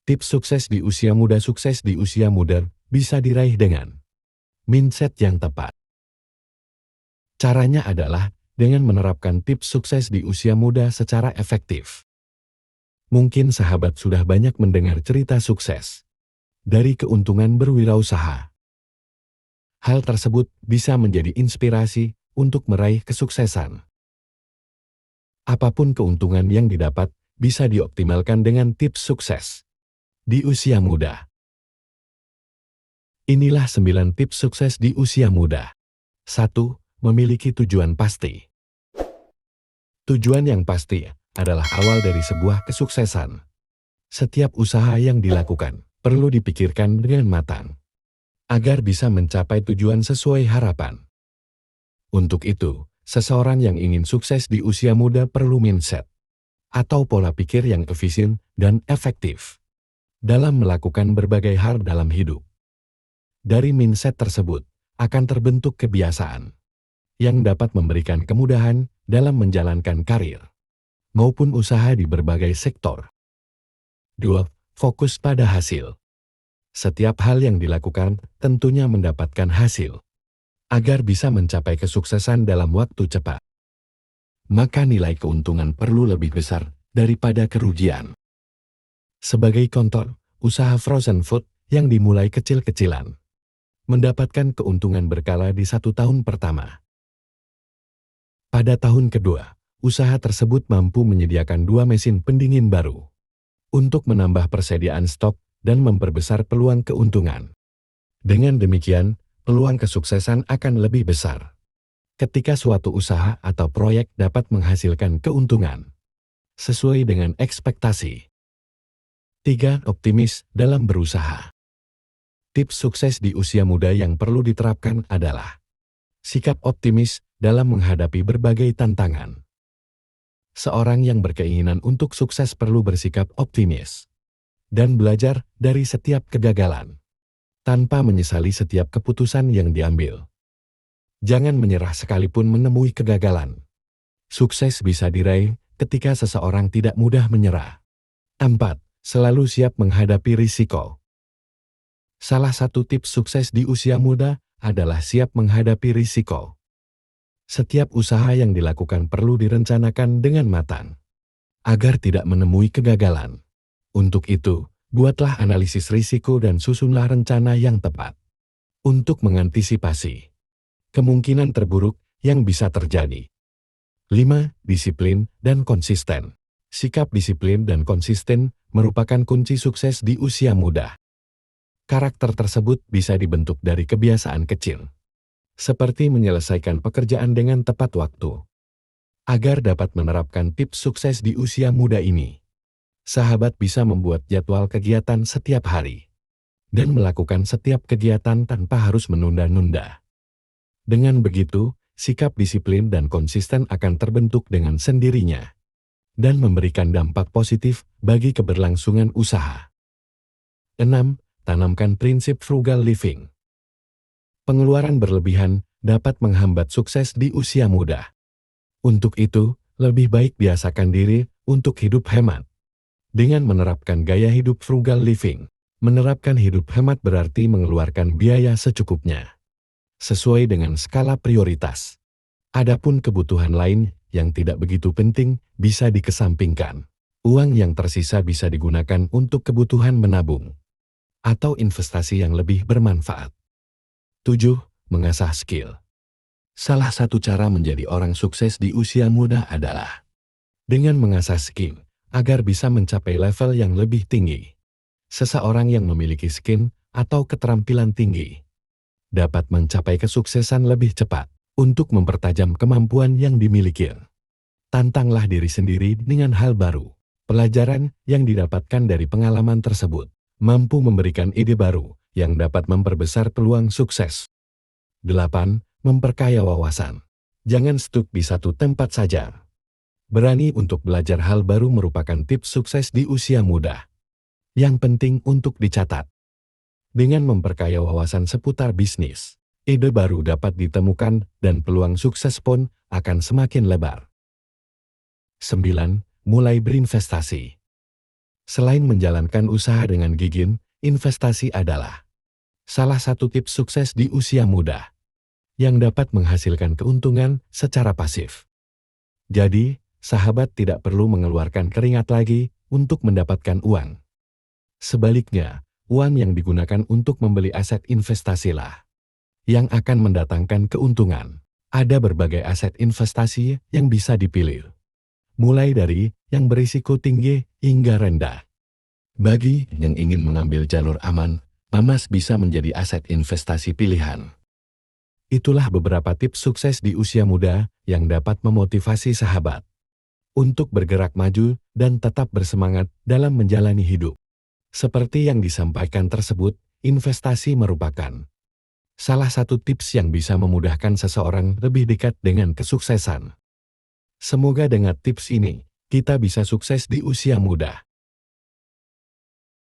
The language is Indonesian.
Tips sukses di usia muda. Sukses di usia muda bisa diraih dengan mindset yang tepat. Caranya adalah dengan menerapkan tips sukses di usia muda secara efektif. Mungkin sahabat sudah banyak mendengar cerita sukses dari keuntungan berwirausaha. Hal tersebut bisa menjadi inspirasi untuk meraih kesuksesan. Apapun keuntungan yang didapat bisa dioptimalkan dengan tips sukses di usia muda. Inilah 9 tips sukses di usia muda. 1. Memiliki tujuan pasti. Tujuan yang pasti adalah awal dari sebuah kesuksesan. Setiap usaha yang dilakukan perlu dipikirkan dengan matang agar bisa mencapai tujuan sesuai harapan. Untuk itu, seseorang yang ingin sukses di usia muda perlu mindset atau pola pikir yang efisien dan efektif dalam melakukan berbagai hal dalam hidup. Dari mindset tersebut akan terbentuk kebiasaan yang dapat memberikan kemudahan dalam menjalankan karir maupun usaha di berbagai sektor. 2. Fokus pada hasil. Setiap hal yang dilakukan tentunya mendapatkan hasil agar bisa mencapai kesuksesan dalam waktu cepat. Maka nilai keuntungan perlu lebih besar daripada kerugian. Sebagai contoh, usaha frozen food yang dimulai kecil-kecilan mendapatkan keuntungan berkala di 1 tahun pertama. Pada tahun kedua, usaha tersebut mampu menyediakan 2 mesin pendingin baru untuk menambah persediaan stok dan memperbesar peluang keuntungan. Dengan demikian, peluang kesuksesan akan lebih besar ketika suatu usaha atau proyek dapat menghasilkan keuntungan sesuai dengan ekspektasi. 3. Optimis dalam berusaha. Tips sukses di usia muda yang perlu diterapkan adalah sikap optimis dalam menghadapi berbagai tantangan. Seorang yang berkeinginan untuk sukses perlu bersikap optimis dan belajar dari setiap kegagalan tanpa menyesali setiap keputusan yang diambil. Jangan menyerah sekalipun menemui kegagalan. Sukses bisa diraih ketika seseorang tidak mudah menyerah. 4. Selalu siap menghadapi risiko. Salah satu tips sukses di usia muda adalah siap menghadapi risiko. Setiap usaha yang dilakukan perlu direncanakan dengan matang agar tidak menemui kegagalan. Untuk itu, buatlah analisis risiko dan susunlah rencana yang tepat untuk mengantisipasi kemungkinan terburuk yang bisa terjadi. 5. Disiplin dan konsisten. Sikap disiplin dan konsisten merupakan kunci sukses di usia muda. Karakter tersebut bisa dibentuk dari kebiasaan kecil, seperti menyelesaikan pekerjaan dengan tepat waktu. Agar dapat menerapkan tips sukses di usia muda ini, sahabat bisa membuat jadwal kegiatan setiap hari dan melakukan setiap kegiatan tanpa harus menunda-nunda. Dengan begitu, sikap disiplin dan konsisten akan terbentuk dengan sendirinya dan memberikan dampak positif bagi keberlangsungan usaha. 6. Tanamkan prinsip frugal living. Pengeluaran berlebihan dapat menghambat sukses di usia muda. Untuk itu, lebih baik biasakan diri untuk hidup hemat. Dengan menerapkan gaya hidup frugal living, menerapkan hidup hemat berarti mengeluarkan biaya secukupnya, sesuai dengan skala prioritas. Adapun kebutuhan lain yang tidak begitu penting bisa dikesampingkan. Uang yang tersisa bisa digunakan untuk kebutuhan menabung atau investasi yang lebih bermanfaat. 7. Mengasah skill. Salah satu cara menjadi orang sukses di usia muda adalah dengan mengasah skill agar bisa mencapai level yang lebih tinggi. Seseorang yang memiliki skill atau keterampilan tinggi dapat mencapai kesuksesan lebih cepat. Untuk mempertajam kemampuan yang dimiliki, tantanglah diri sendiri dengan hal baru. Pelajaran yang didapatkan dari pengalaman tersebut mampu memberikan ide baru yang dapat memperbesar peluang sukses. 8. Memperkaya wawasan. Jangan stuck di satu tempat saja. Berani untuk belajar hal baru merupakan tips sukses di usia muda yang penting untuk dicatat. Dengan memperkaya wawasan seputar bisnis, ide baru dapat ditemukan dan peluang sukses pun akan semakin lebar. 9. Mulai berinvestasi. Selain menjalankan usaha dengan gigih, investasi adalah salah satu tips sukses di usia muda yang dapat menghasilkan keuntungan secara pasif. Jadi, sahabat tidak perlu mengeluarkan keringat lagi untuk mendapatkan uang. Sebaliknya, uang yang digunakan untuk membeli aset investasilah yang akan mendatangkan keuntungan. Ada berbagai aset investasi yang bisa dipilih, mulai dari yang berisiko tinggi hingga rendah. Bagi yang ingin mengambil jalur aman, emas bisa menjadi aset investasi pilihan. Itulah beberapa tips sukses di usia muda yang dapat memotivasi sahabat untuk bergerak maju dan tetap bersemangat dalam menjalani hidup. Seperti yang disampaikan tersebut, investasi merupakan salah satu tips yang bisa memudahkan seseorang lebih dekat dengan kesuksesan. Semoga dengan tips ini, kita bisa sukses di usia muda.